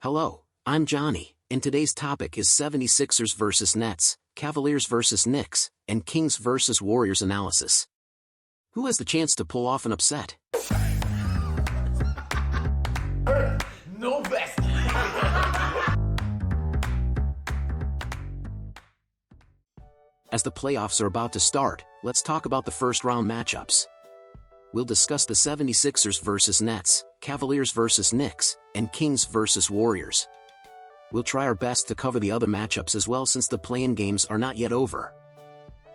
Hello, I'm Johnny, and today's topic is 76ers vs Nets, Cavaliers vs Knicks, and Kings vs Warriors analysis. Who has the chance to pull off an upset? No vest. As the playoffs are about to start, let's talk about the first-round matchups. We'll discuss the 76ers vs Nets, Cavaliers vs Knicks, and Kings vs Warriors. We'll try our best to cover the other matchups as well since the play-in games are not yet over.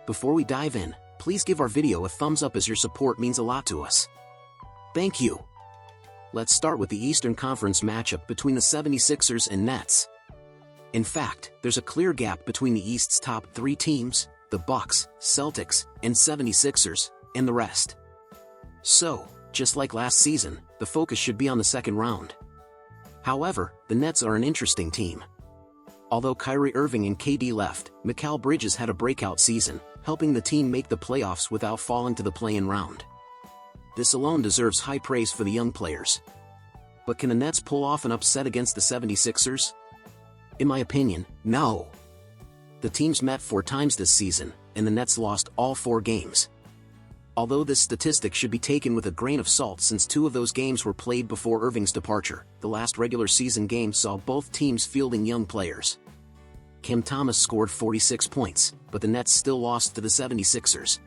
Before we dive in, please give our video a thumbs up as your support means a lot to us. Thank you. Let's start with the Eastern Conference matchup between the 76ers and Nets. In fact, there's a clear gap between the East's top three teams, the Bucks, Celtics, and 76ers, and the rest. So, just like last season, the focus should be on the second round. However, the Nets are an interesting team. Although Kyrie Irving and KD left, Mikal Bridges had a breakout season, helping the team make the playoffs without falling to the play-in round. This alone deserves high praise for the young players. But can the Nets pull off an upset against the 76ers? In my opinion, no. The teams met 4 times this season, and the Nets lost all 4 games. Although this statistic should be taken with a grain of salt since 2 of those games were played before Irving's departure, the last regular season game saw both teams fielding young players. Cam Thomas scored 46 points, but the Nets still lost to the 76ers.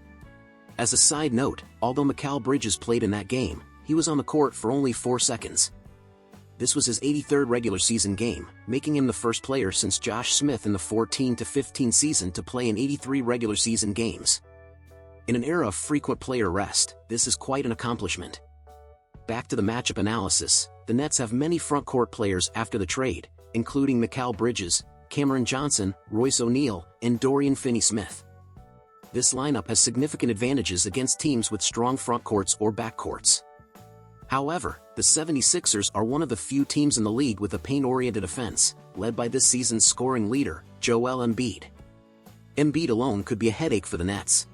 As a side note, although Mikal Bridges played in that game, he was on the court for only 4 seconds. This was his 83rd regular season game, making him the first player since Josh Smith in the 14-15 season to play in 83 regular season games. In an era of frequent player rest, this is quite an accomplishment. Back to the matchup analysis, the Nets have many front-court players after the trade, including Mikal Bridges, Cameron Johnson, Royce O'Neal, and Dorian Finney-Smith. This lineup has significant advantages against teams with strong frontcourts or backcourts. However, the 76ers are one of the few teams in the league with a paint-oriented offense, led by this season's scoring leader, Joel Embiid. Embiid alone could be a headache for the Nets.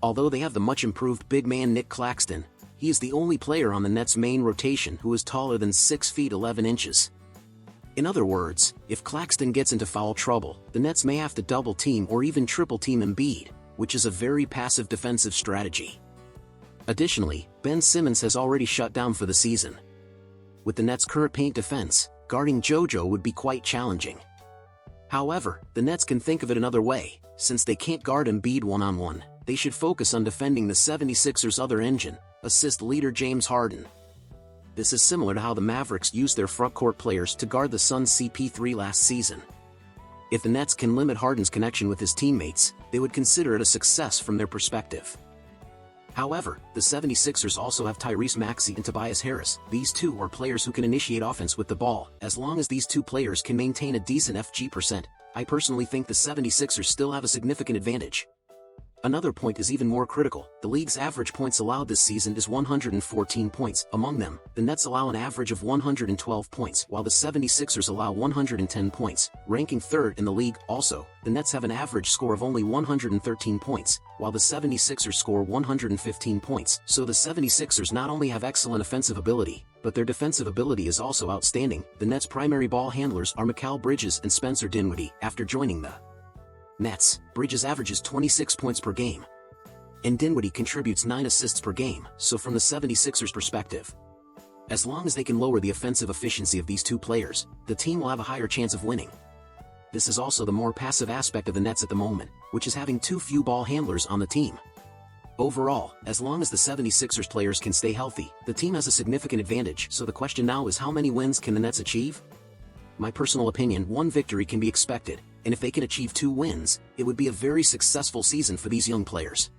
Although they have the much-improved big man Nick Claxton, he is the only player on the Nets' main rotation who is taller than 6 feet 11 inches. In other words, if Claxton gets into foul trouble, the Nets may have to double-team or even triple-team Embiid, which is a very passive defensive strategy. Additionally, Ben Simmons has already shut down for the season. With the Nets' current paint defense, guarding JoJo would be quite challenging. However, the Nets can think of it another way. Since they can't guard Embiid one-on-one, they should focus on defending the 76ers' other engine, assist leader James Harden. This is similar to how the Mavericks used their frontcourt players to guard the Suns' CP3 last season. If the Nets can limit Harden's connection with his teammates, they would consider it a success from their perspective. However, the 76ers also have Tyrese Maxey and Tobias Harris. These two are players who can initiate offense with the ball. As long as these two players can maintain a decent FG%, I personally think the 76ers still have a significant advantage. Another point is even more critical. The league's average points allowed this season is 114 points. Among them, the Nets allow an average of 112 points, while the 76ers allow 110 points, ranking 3rd in the league. Also, the Nets have an average score of only 113 points, while the 76ers score 115 points. So the 76ers not only have excellent offensive ability, but their defensive ability is also outstanding. The Nets' primary ball handlers are Mikal Bridges and Spencer Dinwiddie. After joining the Nets, Bridges averages 26 points per game, and Dinwiddie contributes 9 assists per game. So from the 76ers' perspective, as long as they can lower the offensive efficiency of these two players, the team will have a higher chance of winning. This is also the more passive aspect of the Nets at the moment, which is having too few ball handlers on the team. Overall, as long as the 76ers players can stay healthy, the team has a significant advantage. So the question now is, how many wins can the Nets achieve? My personal opinion, 1 victory can be expected, and if they can achieve 2 wins, it would be a very successful season for these young players.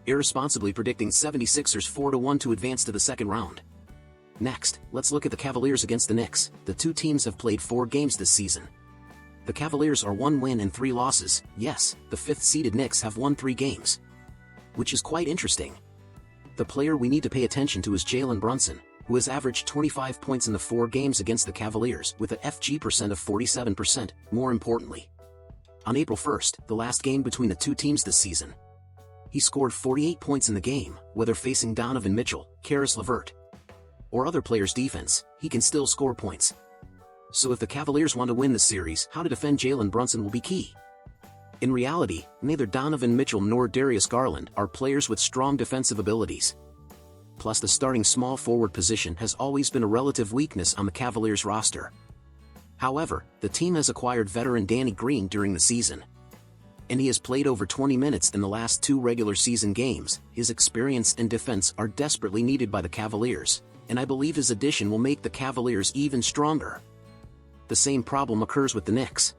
Irresponsibly predicting 76ers 4-1 to advance to the second round. Next, let's look at the Cavaliers against the Knicks. The two teams have played 4 games this season. The Cavaliers are 1 win and 3 losses. Yes, the 5th-seeded Knicks have won 3 games, which is quite interesting. The player we need to pay attention to is Jalen Brunson, who has averaged 25 points in the 4 games against the Cavaliers with an FG% of 47%. More importantly, on April 1st, the last game between the two teams this season, he scored 48 points in the game. Whether facing Donovan Mitchell, Karis LeVert, or other players' defense, he can still score points. So if the Cavaliers want to win the series, how to defend Jalen Brunson will be key. In reality, neither Donovan Mitchell nor Darius Garland are players with strong defensive abilities. Plus the starting small forward position has always been a relative weakness on the Cavaliers roster. However, the team has acquired veteran Danny Green during the season. And he has played over 20 minutes in the last 2 regular season games. His experience and defense are desperately needed by the Cavaliers, and I believe his addition will make the Cavaliers even stronger. The same problem occurs with the Knicks.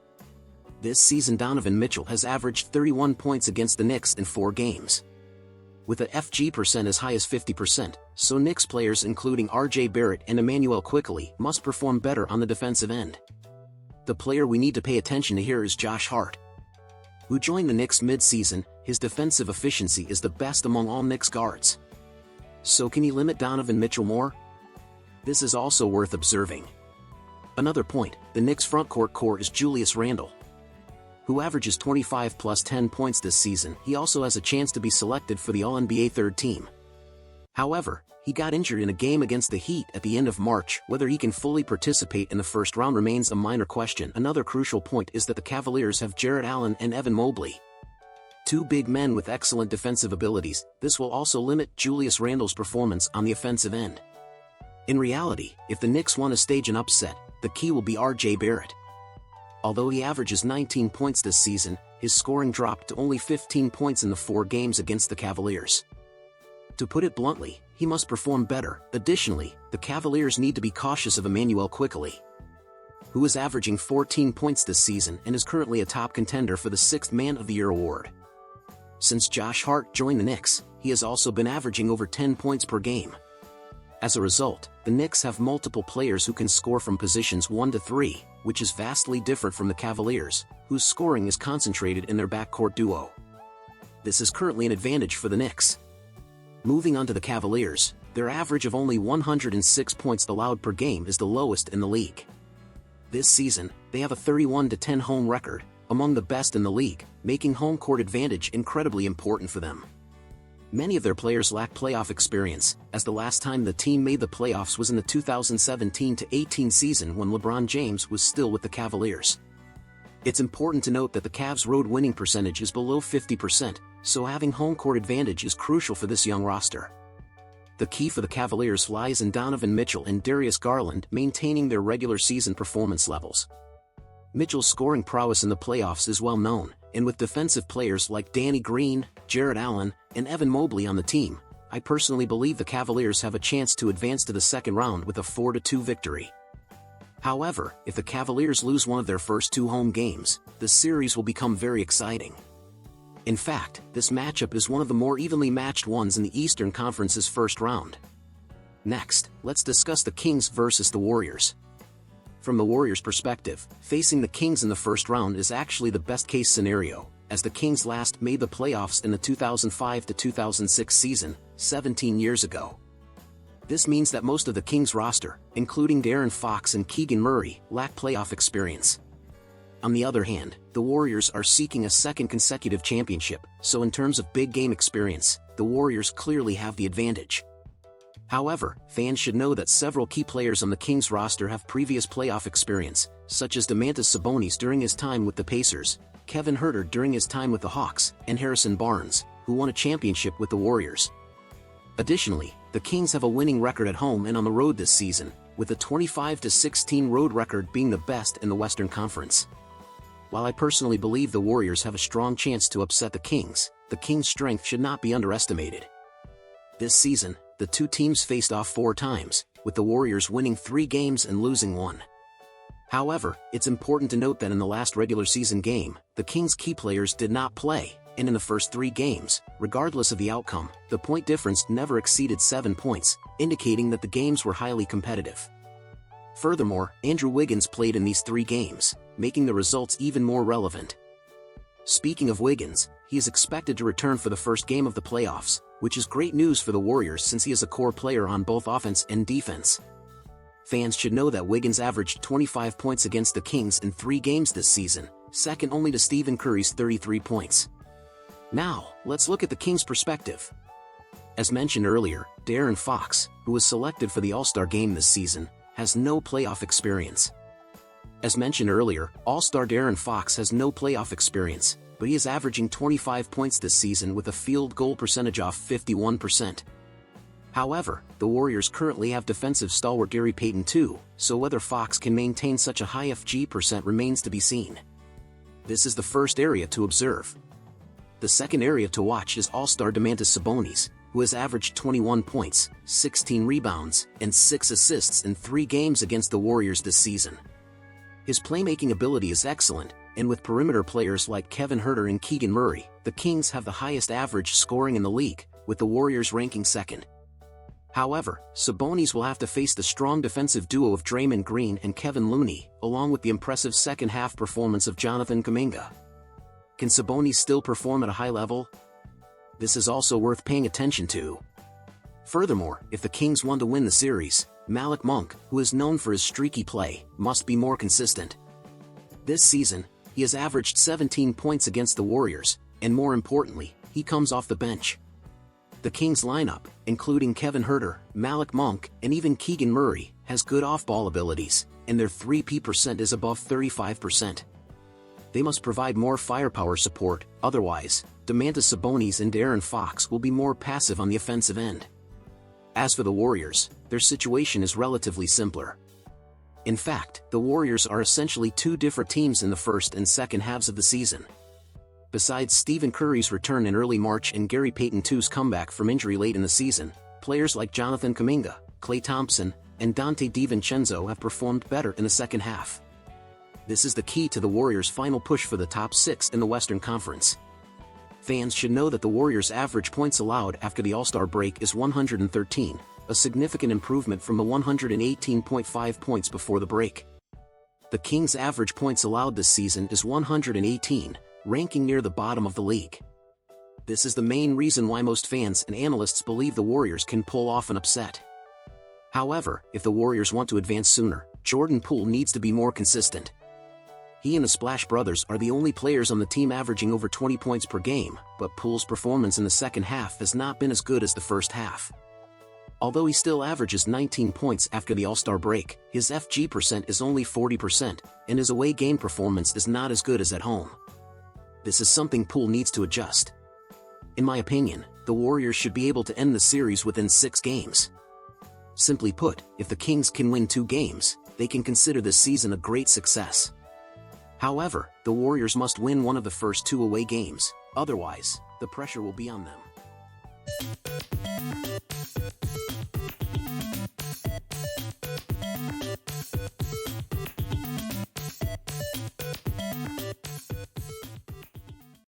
This season Donovan Mitchell has averaged 31 points against the Knicks in 4 games. With a FG percent as high as 50%, so Knicks players including RJ Barrett and Emmanuel Quickley must perform better on the defensive end. The player we need to pay attention to here is Josh Hart, who joined the Knicks mid-season. His defensive efficiency is the best among all Knicks guards. So can he limit Donovan Mitchell more? This is also worth observing. Another point, the Knicks frontcourt core is Julius Randle, who averages 25 plus 10 points this season. He also has a chance to be selected for the All-NBA third team. However, he got injured in a game against the Heat at the end of March. Whether he can fully participate in the first round remains a minor question. Another crucial point is that the Cavaliers have Jarrett Allen and Evan Mobley, 2 big men with excellent defensive abilities. This will also limit Julius Randle's performance on the offensive end. In reality, if the Knicks want to stage an upset, the key will be RJ Barrett. Although he averages 19 points this season, his scoring dropped to only 15 points in the 4 games against the Cavaliers. To put it bluntly, he must perform better. Additionally, the Cavaliers need to be cautious of Emmanuel Quickley, who is averaging 14 points this season and is currently a top contender for the 6th Man of the Year award. Since Josh Hart joined the Knicks, he has also been averaging over 10 points per game. As a result, the Knicks have multiple players who can score from positions 1 to 3, which is vastly different from the Cavaliers, whose scoring is concentrated in their backcourt duo. This is currently an advantage for the Knicks. Moving on to the Cavaliers, their average of only 106 points allowed per game is the lowest in the league. This season, they have a 31-10 home record, among the best in the league, making home court advantage incredibly important for them. Many of their players lack playoff experience, as the last time the team made the playoffs was in the 2017-18 season when LeBron James was still with the Cavaliers. It's important to note that the Cavs' road winning percentage is below 50%, so having home court advantage is crucial for this young roster. The key for the Cavaliers lies in Donovan Mitchell and Darius Garland maintaining their regular season performance levels. Mitchell's scoring prowess in the playoffs is well known, and with defensive players like Danny Green, Jarrett Allen, and Evan Mobley on the team, I personally believe the Cavaliers have a chance to advance to the second round with a 4-2 victory. However, if the Cavaliers lose one of their first 2 home games, the series will become very exciting. In fact, this matchup is one of the more evenly matched ones in the Eastern Conference's first round. Next, let's discuss the Kings versus the Warriors. From the Warriors' perspective, facing the Kings in the first round is actually the best-case scenario, as the Kings last made the playoffs in the 2005-2006 season, 17 years ago. This means that most of the Kings roster, including De'Aaron Fox and Keegan Murray, lack playoff experience. On the other hand, the Warriors are seeking a second consecutive championship, so in terms of big game experience, the Warriors clearly have the advantage. However, fans should know that several key players on the Kings roster have previous playoff experience, such as Domantas Sabonis during his time with the Pacers, Kevin Huerter during his time with the Hawks, and Harrison Barnes, who won a championship with the Warriors. Additionally, the Kings have a winning record at home and on the road this season, with a 25-16 road record being the best in the Western Conference. While I personally believe the Warriors have a strong chance to upset the Kings strength should not be underestimated. This season, the 2 teams faced off 4 times, with the Warriors winning 3 games and losing 1. However, it's important to note that in the last regular season game, the Kings' key players did not play, and in the first 3 games, regardless of the outcome, the point difference never exceeded 7 points, indicating that the games were highly competitive. Furthermore, Andrew Wiggins played in these 3 games, making the results even more relevant. Speaking of Wiggins, he is expected to return for the first game of the playoffs, which is great news for the Warriors since he is a core player on both offense and defense. Fans should know that Wiggins averaged 25 points against the Kings in 3 games this season, second only to Stephen Curry's 33 points. Now, let's look at the Kings' perspective. As mentioned earlier, De'Aaron Fox, who was selected for the All-Star game this season, has no playoff experience. As mentioned earlier, All-Star De'Aaron Fox has no playoff experience, but he is averaging 25 points this season with a field goal percentage of 51%. However, the Warriors currently have defensive stalwart Gary Payton too, so whether Fox can maintain such a high FG percent remains to be seen. This is the first area to observe. The second area to watch is All-Star Domantas Sabonis, who has averaged 21 points, 16 rebounds, and 6 assists in 3 games against the Warriors this season. His playmaking ability is excellent, and with perimeter players like Kevin Huerter and Keegan Murray, the Kings have the highest average scoring in the league, with the Warriors ranking second. However, Sabonis will have to face the strong defensive duo of Draymond Green and Kevin Looney, along with the impressive second-half performance of Jonathan Kuminga. Can Sabonis still perform at a high level? This is also worth paying attention to. Furthermore, if the Kings want to win the series, Malik Monk, who is known for his streaky play, must be more consistent. This season, he has averaged 17 points against the Warriors, and more importantly, he comes off the bench. The Kings lineup, including Kevin Huerter, Malik Monk, and even Keegan Murray, has good off-ball abilities, and their 3P percent is above 35%. They must provide more firepower support, otherwise, Domantas Sabonis and De'Aaron Fox will be more passive on the offensive end. As for the Warriors, their situation is relatively simpler. In fact, the Warriors are essentially 2 different teams in the first and second halves of the season. Besides Stephen Curry's return in early March and Gary Payton II's comeback from injury late in the season, players like Jonathan Kuminga, Klay Thompson, and Dante DiVincenzo have performed better in the second half. This is the key to the Warriors' final push for the top 6 in the Western Conference. Fans should know that the Warriors' average points allowed after the All-Star break is 113, a significant improvement from the 118.5 points before the break. The Kings' average points allowed this season is 118, ranking near the bottom of the league. This is the main reason why most fans and analysts believe the Warriors can pull off an upset. However, if the Warriors want to advance sooner, Jordan Poole needs to be more consistent. He and the Splash Brothers are the only players on the team averaging over 20 points per game, but Poole's performance in the second half has not been as good as the first half. Although he still averages 19 points after the All-Star break, his FG percent is only 40%, and his away game performance is not as good as at home. This is something Poole needs to adjust. In my opinion, the Warriors should be able to end the series within 6 games. Simply put, if the Kings can win 2 games, they can consider this season a great success. However, the Warriors must win one of the first 2 away games, otherwise, the pressure will be on them.